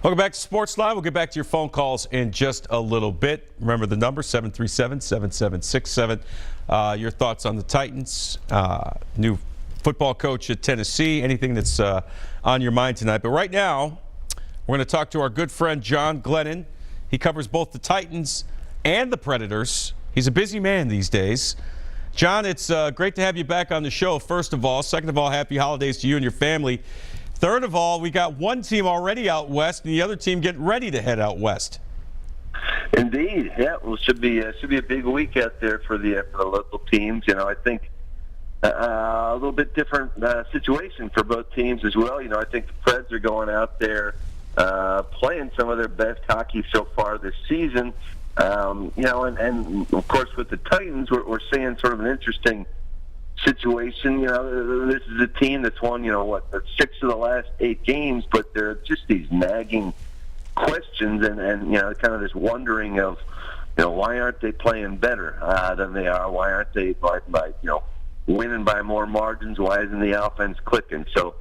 Welcome back to Sports Live. We'll get back to your phone calls in just a little bit. Remember the number, 737-7767. Your thoughts on the Titans, new football coach at Tennessee, anything that's on your mind tonight. But right now, we're going to talk to our good friend John Glennon. He covers both the Titans and the Predators. He's a busy man these days. John, it's great to have you back on the show, first of all. Second of all, happy holidays to you and your family. Third of all, we got one team already out west and the other team getting ready to head out west. Indeed, yeah. Well, it should be a big week out there for the local teams. You know, I think a little bit different situation for both teams as well. You know, I think the Preds are going out there playing some of their best hockey so far this season. You know, and of course with the Titans, we're seeing sort of an interesting situation. You know, this is a team that's won, 6 of the last 8 games, but there are just these nagging questions and kind of this wondering of, why aren't they playing better than they are? Why aren't they by winning by more margins? Why isn't the offense clicking? So,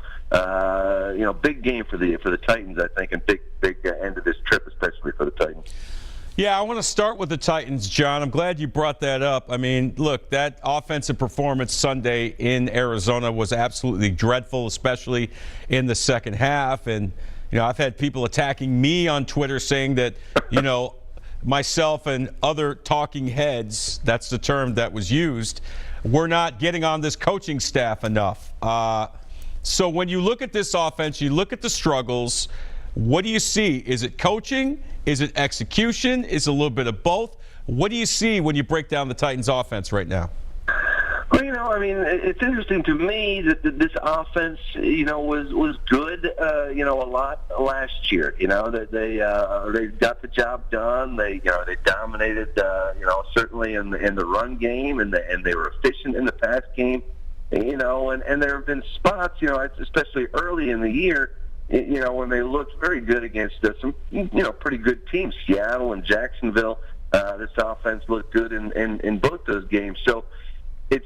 big game for the Titans, I think, and big end of this trip, especially for the Titans. Yeah, I want to start with the Titans, John. I'm glad you brought that up. I mean, look, that offensive performance Sunday in Arizona was absolutely dreadful, especially in the second half. And, I've had people attacking me on Twitter saying that, myself and other talking heads, that's the term that was used, we're not getting on this coaching staff enough. So when you look at this offense, you look at the struggles, what do you see? Is it coaching? Is it execution? Is it a little bit of both? What do you see when you break down the Titans' offense right now? Well, it's interesting to me that this offense, was good, a lot last year. That they got the job done. They dominated, certainly in the run game, and they were efficient in the pass game. And there have been spots, especially early in the year, when they looked very good against some, pretty good teams, Seattle and Jacksonville. This offense looked good in both those games. So it's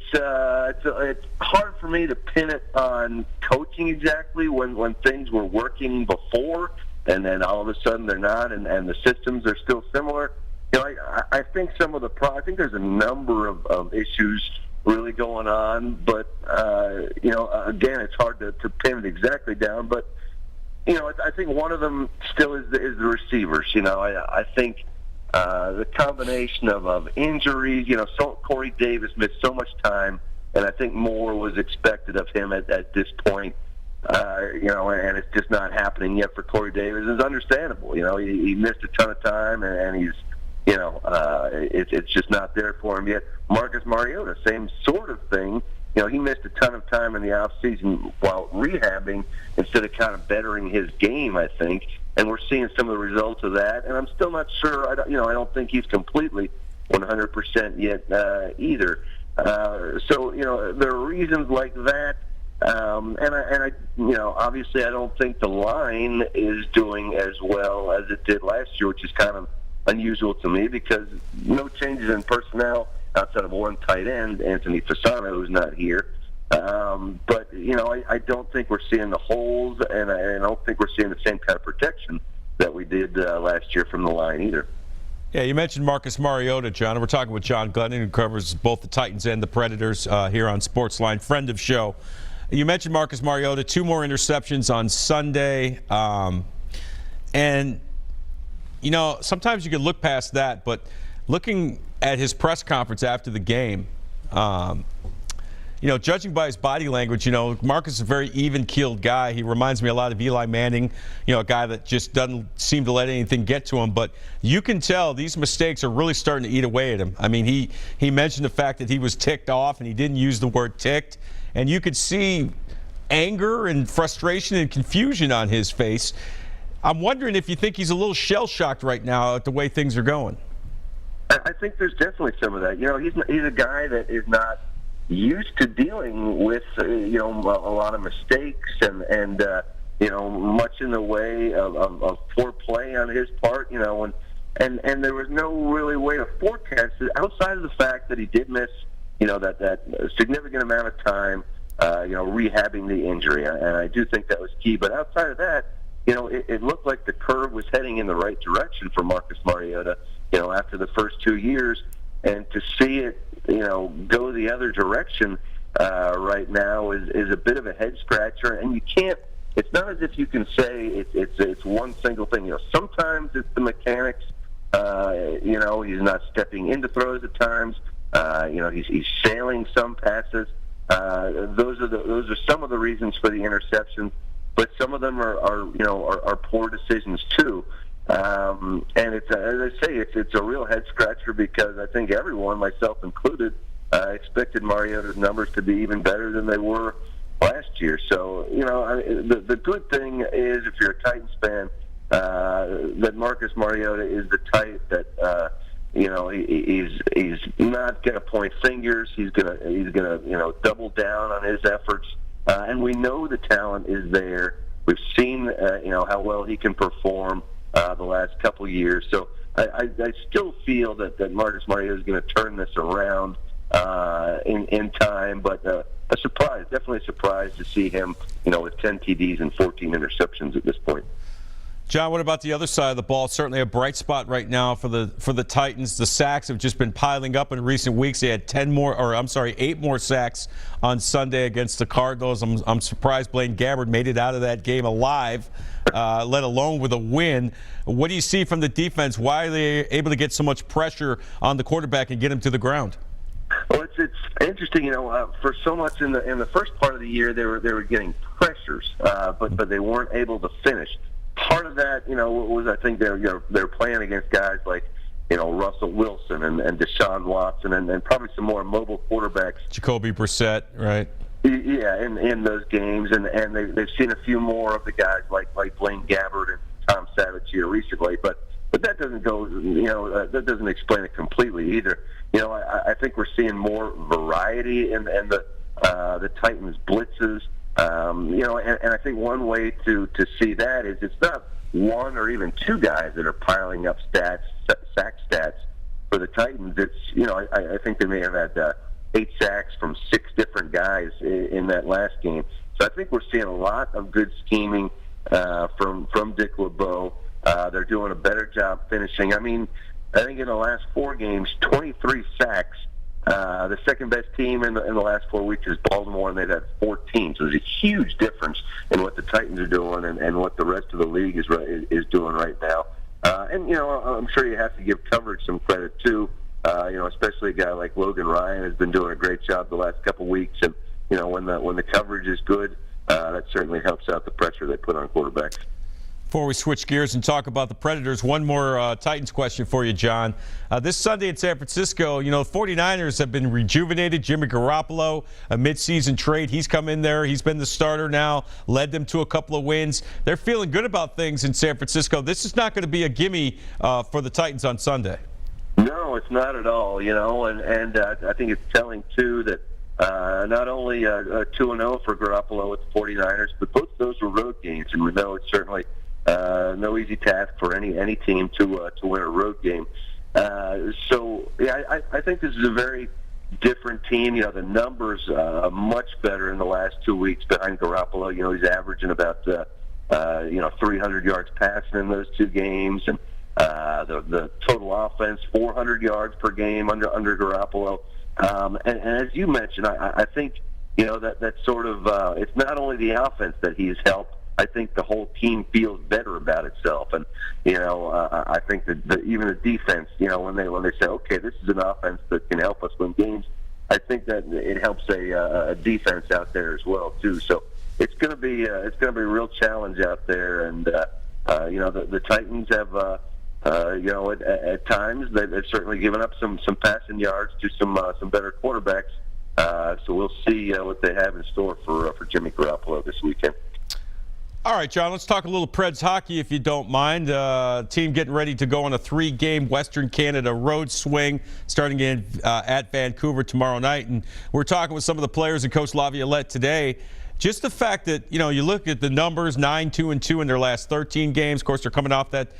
hard for me to pin it on coaching exactly when things were working before, and then all of a sudden they're not, and the systems are still similar. I think I think there's a number of issues really going on, but again, it's hard to pin it exactly down, but. I think one of them still is the receivers. I think the combination of injuries. Corey Davis missed so much time, and I think more was expected of him at this point. And it's just not happening yet for Corey Davis. It's understandable. He missed a ton of time, and he's, it's just not there for him yet. Marcus Mariota, same sort of thing. He missed a ton of time in the offseason while rehabbing instead of kind of bettering his game, I think. And we're seeing some of the results of that. And I'm still not sure. I don't think he's completely 100% yet either. So there are reasons like that. And I obviously I don't think the line is doing as well as it did last year, which is kind of unusual to me because no changes in personnel outside of one tight end, Anthony Fasano, who's not here. But, I don't think we're seeing the holes, and I don't think we're seeing the same kind of protection that we did last year from the line either. Yeah, you mentioned Marcus Mariota, John. We're talking with John Glennon, who covers both the Titans and the Predators here on Sportsline, friend of show. You mentioned Marcus Mariota, 2 more interceptions on Sunday. And, sometimes you can look past that, but looking at his press conference after the game, judging by his body language, Marcus is a very even-keeled guy. He reminds me a lot of Eli Manning, a guy that just doesn't seem to let anything get to him. But you can tell these mistakes are really starting to eat away at him. I mean, he mentioned the fact that he was ticked off, and he didn't use the word ticked. And you could see anger and frustration and confusion on his face. I'm wondering if you think he's a little shell-shocked right now at the way things are going. I think there's definitely some of that. He's a guy that is not used to dealing with, a lot of mistakes and much in the way of poor play on his part, and there was no really way to forecast it outside of the fact that he did miss, that significant amount of time, rehabbing the injury. And I do think that was key. But outside of that, it looked like the curve was heading in the right direction for Marcus Mariota, after the first 2 years. And to see it, go the other direction right now is a bit of a head scratcher. And you can't. It's not as if you can say it's one single thing. Sometimes it's the mechanics. He's not stepping into throws at times. He's sailing some passes. Those are some of the reasons for the interceptions. But some of them are poor decisions too. And it's, as I say, it's a real head scratcher because I think everyone, myself included, expected Mariota's numbers to be even better than they were last year. So, the good thing is, if you're a Titans fan, that Marcus Mariota is the type that, he's not going to point fingers. He's gonna double down on his efforts. And we know the talent is there. We've seen, how well he can perform the last couple of years. So I still feel that Marcus Mariota is going to turn this around in time. But definitely a surprise to see him, with 10 TDs and 14 interceptions at this point. John, what about the other side of the ball? Certainly a bright spot right now for the Titans. The sacks have just been piling up in recent weeks. They had 8 more sacks on Sunday against the Cardinals. I'm surprised Blaine Gabbert made it out of that game alive, let alone with a win. What do you see from the defense? Why are they able to get so much pressure on the quarterback and get him to the ground? Well, it's interesting, for so much in the first part of the year, they were getting pressures, but they weren't able to finish. Part of that, was I think they're playing against guys like, Russell Wilson and Deshaun Watson and probably some more mobile quarterbacks. Jacoby Brissett, right? Yeah, in those games, and they've seen a few more of the guys like Blaine Gabbert and Tom Savage here recently, but that doesn't go, that doesn't explain it completely either. I think we're seeing more variety in the Titans blitzes. And I think one way to see that is it's not one or even two guys that are piling up sack stats for the Titans. It's, I think they may have had 8 sacks from 6 different guys in that last game. So I think we're seeing a lot of good scheming from Dick LeBeau. They're doing a better job finishing. I mean, I think in the last 4 games, 23 sacks. The second best team in the last 4 weeks is Baltimore, and they've had 14. So there's a huge difference in what the Titans are doing and what the rest of the league is doing right now. And I'm sure you have to give coverage some credit too. Especially a guy like Logan Ryan has been doing a great job the last couple weeks. And when the coverage is good, that certainly helps out the pressure they put on quarterbacks. Before we switch gears and talk about the Predators, one more Titans question for you, John. This Sunday in San Francisco, the 49ers have been rejuvenated. Jimmy Garoppolo, a midseason trade. He's come in there. He's been the starter now, led them to a couple of wins. They're feeling good about things in San Francisco. This is not going to be a gimme for the Titans on Sunday. No, it's not at all, and I think it's telling, too, that not only 2-0 for Garoppolo with the 49ers, but both of those were road games, and we know it's certainly no easy task for any team to win a road game. I think this is a very different team. The numbers are much better in the last 2 weeks behind Garoppolo. He's averaging about 300 yards passing in those 2 games, and the total offense 400 yards per game under Garoppolo. And as you mentioned, I think that sort of it's not only the offense that he's helped. I think the whole team feels better about itself, and I think that even the defense, when they say, okay, this is an offense that can help us win games, I think that it helps a defense out there as well too. So it's going to be a real challenge out there, and the Titans have at times they've certainly given up some passing yards to some better quarterbacks. So we'll see what they have in store for Jimmy Garoppolo this weekend. All right, John, let's talk a little Preds hockey, if you don't mind. Team getting ready to go on a 3-game Western Canada road swing, starting at Vancouver tomorrow night. And we're talking with some of the players and Coach Laviolette today. Just the fact that, you look at the numbers, 9-2-2 in their last 13 games. Of course, they're coming off that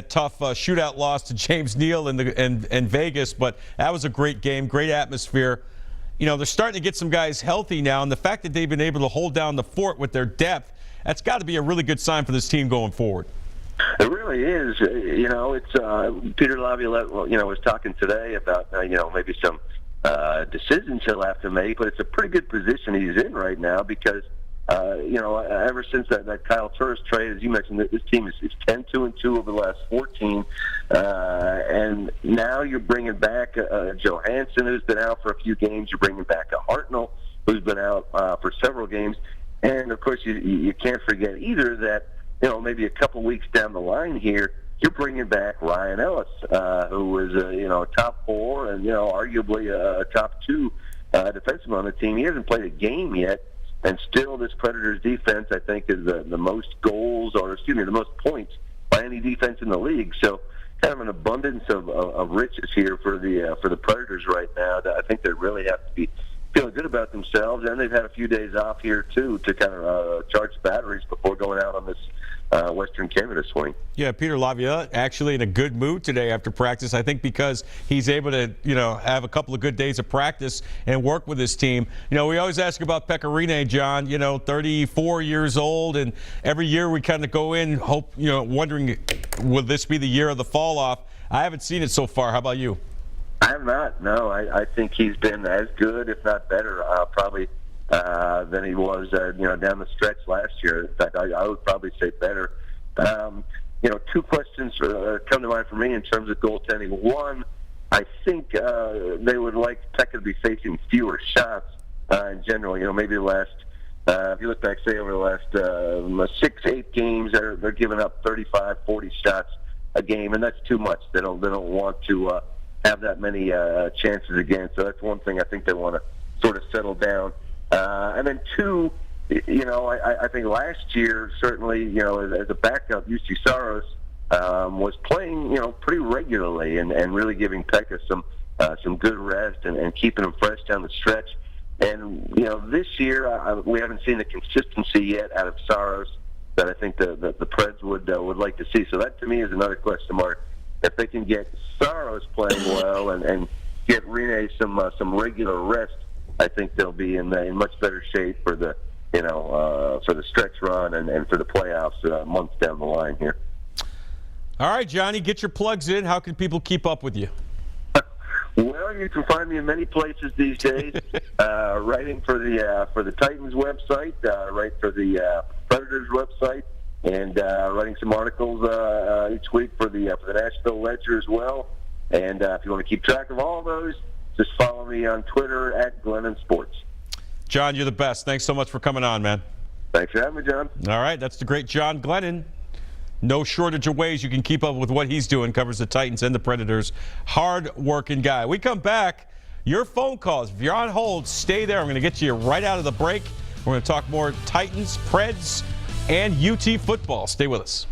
tough shootout loss to James Neal in Vegas. But that was a great game, great atmosphere. They're starting to get some guys healthy now. And the fact that they've been able to hold down the fort with their depth that's got to be a really good sign for this team going forward. It really is. It's Peter Laviolette, was talking today about, maybe some decisions he'll have to make, but it's a pretty good position he's in right now because, ever since that Kyle Turris trade, as you mentioned, this team is 10-2-2 over the last 14, and now you're bringing back Johansson, who's been out for a few games. You're bringing back a Hartnell, who's been out for several games, and of course you can't forget either that maybe a couple weeks down the line here, you're bringing back Ryan Ellis, who was a top 4 and arguably a top 2 defenseman on the team. He hasn't played a game yet. And still, this Predators defense, I think, is the most goals, the most points by any defense in the league. So, kind of an abundance of riches here for the Predators right now. I think they really have to be feeling good about themselves, and they've had a few days off here too to kind of charge batteries before going out on this Western Canada swing. Yeah, Peter Laviolette actually in a good mood today after practice. I think because he's able to, have a couple of good days of practice and work with his team. We always ask about Pekka Rinne, John. 34 years old, and every year we kind of go in, wondering, will this be the year of the fall off? I haven't seen it so far. How about you? I have not. No, I think he's been as good, if not better, probably than he was, down the stretch last year. In fact, I would probably say better. Two questions come to mind for me in terms of goaltending. One, I think they would like Pekka to be facing fewer shots in general. Maybe the last, if you look back, say, over the last 6-8 games, they're giving up 35, 40 shots a game, and that's too much. They don't want to have that many chances again. So that's one thing I think they want to sort of settle down. And then two, I think last year, certainly, as a backup, UC Saros was playing, pretty regularly and really giving Pekka some good rest and keeping him fresh down the stretch. And, this year, we haven't seen the consistency yet out of Saros that I think the Preds would like to see. So that, to me, is another question mark. If they can get Saros playing well and get Rinne some regular rest, I think they'll be in much better shape for the for the stretch run and for the playoffs months down the line here. All right, Johnny, get your plugs in. How can people keep up with you? Well, you can find me in many places these days. Writing for the Titans website, write for the Predators website, and writing some articles each week for the Nashville Ledger as well. And if you want to keep track of all those, just follow me on Twitter at Glennon Sports. John, you're the best. Thanks so much for coming on, man. Thanks for having me, John. All right, that's the great John Glennon. No shortage of ways you can keep up with what he's doing. Covers the Titans and the Predators. Hard-working guy. We come back. Your phone calls. If you're on hold, stay there. I'm going to get you right out of the break. We're going to talk more Titans, Preds, and UT football. Stay with us.